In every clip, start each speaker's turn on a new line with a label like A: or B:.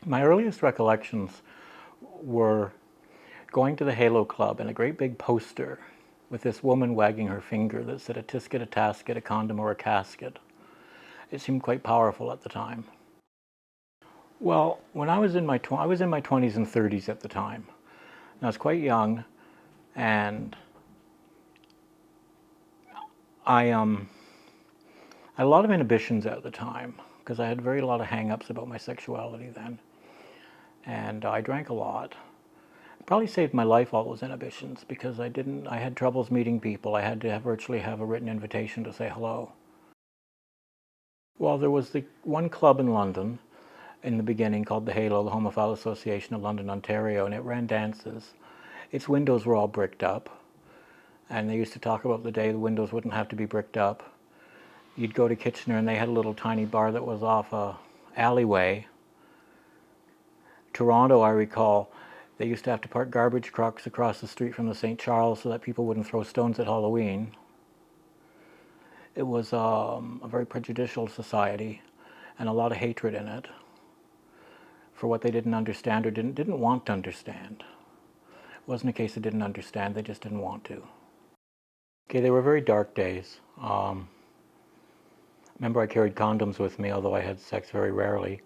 A: My earliest recollections were going to the Halo Club and a great big poster with this woman wagging her finger that said a tisket, a tasket, a condom, or a casket. It seemed quite powerful at the time. Well, when I was in my 20s and 30s at the time. And I was quite young, and I had a lot of inhibitions at the time because I had a lot of hang-ups about my sexuality then, and I drank a lot. It probably saved my life, all those inhibitions, because I had troubles meeting people. I had to virtually have a written invitation to say hello. Well, there was the one club in London in the beginning called the Halo, the Homophile Association of London, Ontario, and it ran dances. Its windows were all bricked up, and they used to talk about the day the windows wouldn't have to be bricked up. You'd go to Kitchener and they had a little tiny bar that was off a alleyway. Toronto, I recall, they used to have to park garbage trucks across the street from the St. Charles so that people wouldn't throw stones at Halloween. It was a very prejudicial society and a lot of hatred in it for what they didn't understand or didn't want to understand. It wasn't a case they didn't understand, they just didn't want to. Okay, they were very dark days. Remember, I carried condoms with me, although I had sex very rarely.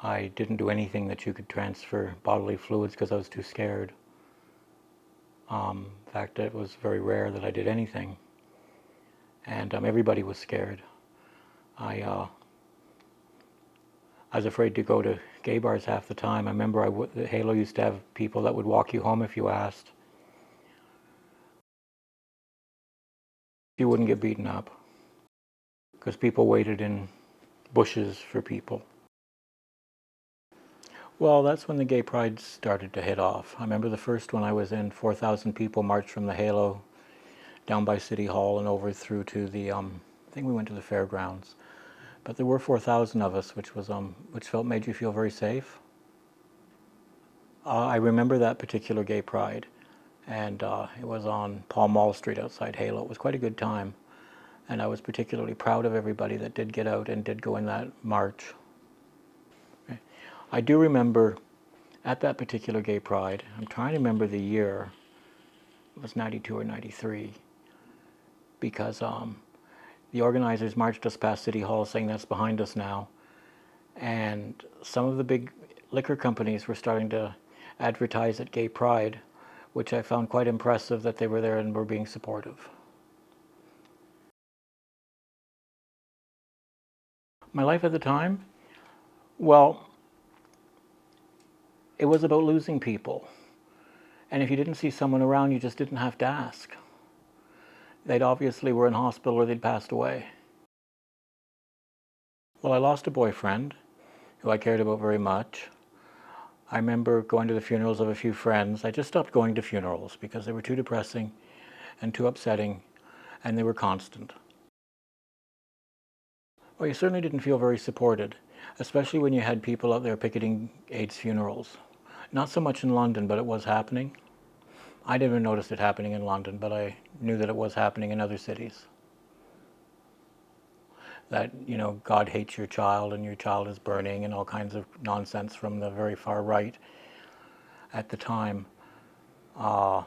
A: I didn't do anything that you could transfer bodily fluids because I was too scared. In fact, it was very rare that I did anything. And everybody was scared. I was afraid to go to gay bars half the time. I remember the Halo used to have people that would walk you home if you asked. You wouldn't get beaten up because people waited in bushes for people. Well, that's when the gay pride started to hit off. I remember the first one I was in, 4,000 people marched from the Halo down by City Hall and over through to the, I think we went to the fairgrounds. But there were 4,000 of us, which made you feel very safe. I remember that particular gay pride, and it was on Pall Mall Street outside Halo. It was quite a good time, and I was particularly proud of everybody that did get out and did go in that march. I do remember at that particular gay pride, I'm trying to remember the year, it was 92 or 93, because the organizers marched us past City Hall saying that's behind us now, and some of the big liquor companies were starting to advertise at gay pride, which I found quite impressive that they were there and were being supportive. My life at the time? Well, it was about losing people. And if you didn't see someone around, you just didn't have to ask. They'd obviously were in hospital or they'd passed away. Well, I lost a boyfriend who I cared about very much. I remember going to the funerals of a few friends. I just stopped going to funerals because they were too depressing and too upsetting, and they were constant. Well, you certainly didn't feel very supported, especially when you had people out there picketing AIDS funerals. Not so much in London, but it was happening. I never noticed it happening in London, but I knew that it was happening in other cities. That, you know, God hates your child and your child is burning and all kinds of nonsense from the very far right at the time. It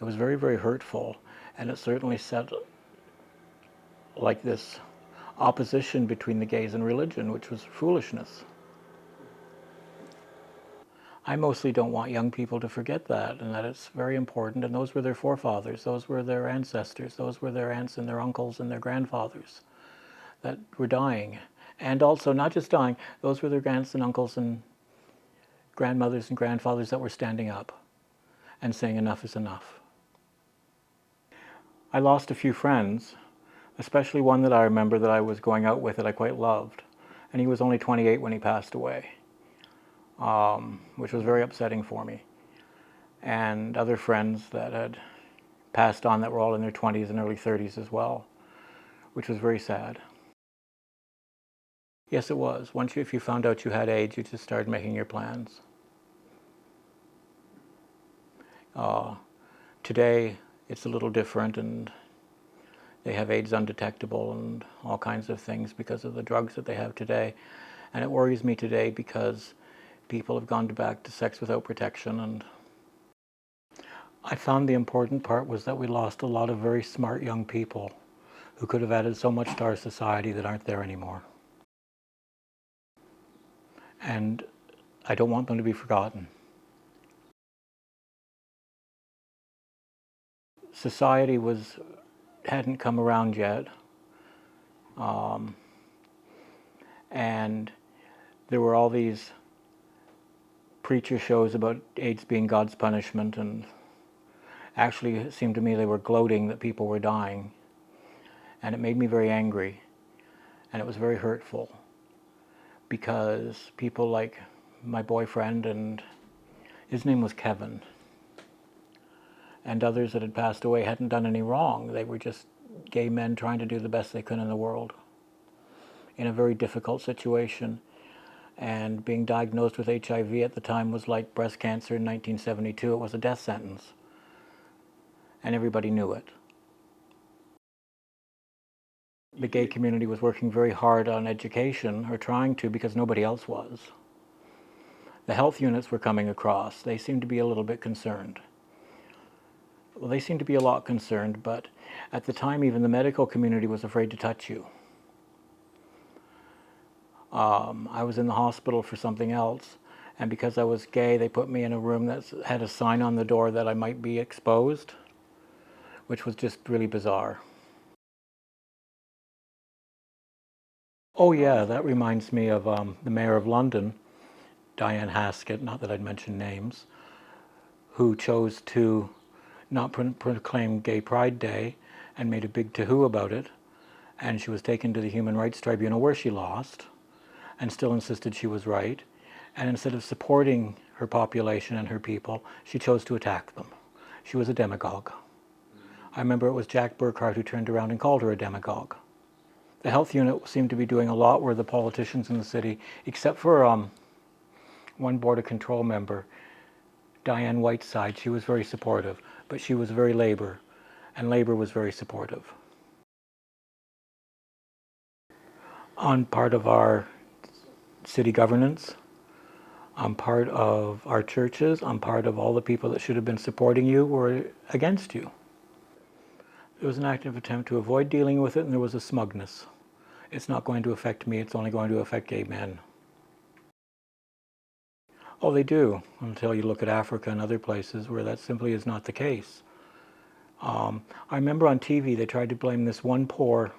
A: was very, very hurtful, and it certainly set like this opposition between the gays and religion, which was foolishness. I mostly don't want young people to forget that, and that it's very important, and those were their forefathers, those were their ancestors, those were their aunts and their uncles and their grandfathers that were dying. And also, not just dying, those were their aunts and uncles and grandmothers and grandfathers that were standing up and saying enough is enough. I lost a few friends, especially one that I remember that I was going out with that I quite loved, and he was only 28 when he passed away. Which was very upsetting for me. And other friends that had passed on that were all in their 20s and early 30s as well, which was very sad. Yes, it was. If you found out you had AIDS, you just started making your plans. Today, it's a little different, and they have AIDS undetectable and all kinds of things because of the drugs that they have today. And it worries me today because people have gone back to sex without protection, and I found the important part was that we lost a lot of very smart young people who could have added so much to our society that aren't there anymore. And I don't want them to be forgotten. Society hadn't come around yet, and there were all these preacher shows about AIDS being God's punishment, and actually it seemed to me they were gloating that people were dying, and it made me very angry, and it was very hurtful, because people like my boyfriend, and his name was Kevin, and others that had passed away hadn't done any wrong. They were just gay men trying to do the best they could in the world in a very difficult situation. And being diagnosed with HIV at the time was like breast cancer in 1972. It was a death sentence. And everybody knew it. The gay community was working very hard on education, or trying to, because nobody else was. The health units were coming across. They seemed to be a little bit concerned. Well, they seemed to be a lot concerned, but at the time even the medical community was afraid to touch you. I was in the hospital for something else, and because I was gay, they put me in a room that had a sign on the door that I might be exposed, which was just really bizarre. Oh yeah, that reminds me of the Mayor of London, Diane Haskett, not that I'd mention names, who chose to not proclaim Gay Pride Day and made a big to-hoo about it, and she was taken to the Human Rights Tribunal where she lost and still insisted she was right, and instead of supporting her population and her people, she chose to attack them. She was a demagogue. I remember it was Jack Burkhart who turned around and called her a demagogue. The health unit seemed to be doing a lot where the politicians in the city, except for one Board of Control member, Diane Whiteside, she was very supportive, but she was very Labour, and Labour was very supportive. On part of our city governance, on part of our churches, on part of all the people that should have been supporting you were against you. There was an active attempt to avoid dealing with it, and there was a smugness. It's not going to affect me, it's only going to affect gay men. Oh, they do, until you look at Africa and other places where that simply is not the case. I remember on TV they tried to blame this one poor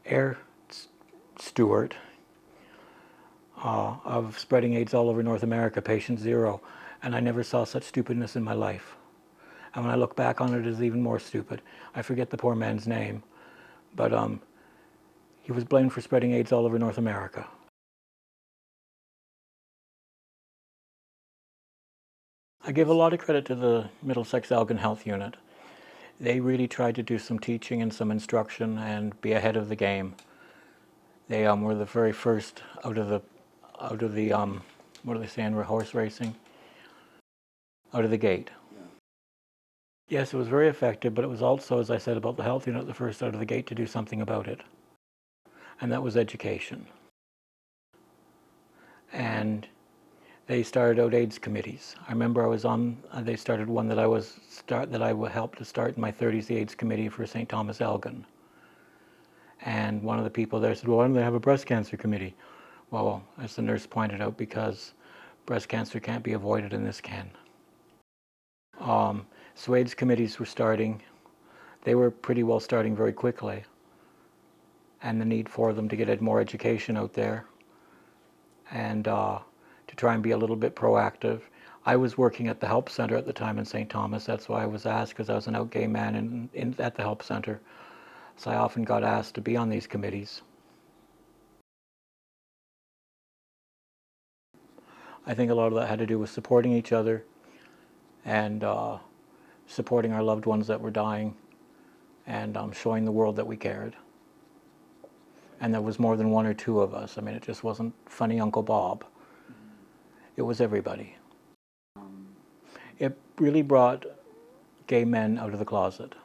A: air steward of spreading AIDS all over North America, patient zero, and I never saw such stupidness in my life. And when I look back on it, it is even more stupid. I forget the poor man's name, but he was blamed for spreading AIDS all over North America. I give a lot of credit to the Middlesex Elgin Health Unit. They really tried to do some teaching and some instruction and be ahead of the game. They were the very first out of the what do they say in horse racing? Out of the gate. Yeah. Yes, it was very effective, but it was also, as I said about the health unit, the first out of the gate to do something about it. And that was education. And they started out AIDS committees. I remember I was on, they started one that I helped to start in my 30s, the AIDS committee for St. Thomas Elgin. And one of the people there said, well, why don't they have a breast cancer committee? Well, as the nurse pointed out, because breast cancer can't be avoided and this can. So AIDS committees were starting. They were pretty well starting very quickly. And the need for them to get more education out there and to try and be a little bit proactive. I was working at the Help Center at the time in St. Thomas. That's why I was asked, because I was an out gay man at the Help Center. So I often got asked to be on these committees. I think a lot of that had to do with supporting each other and supporting our loved ones that were dying and showing the world that we cared. And there was more than one or two of us. I mean, it just wasn't funny Uncle Bob. It was everybody. It really brought gay men out of the closet.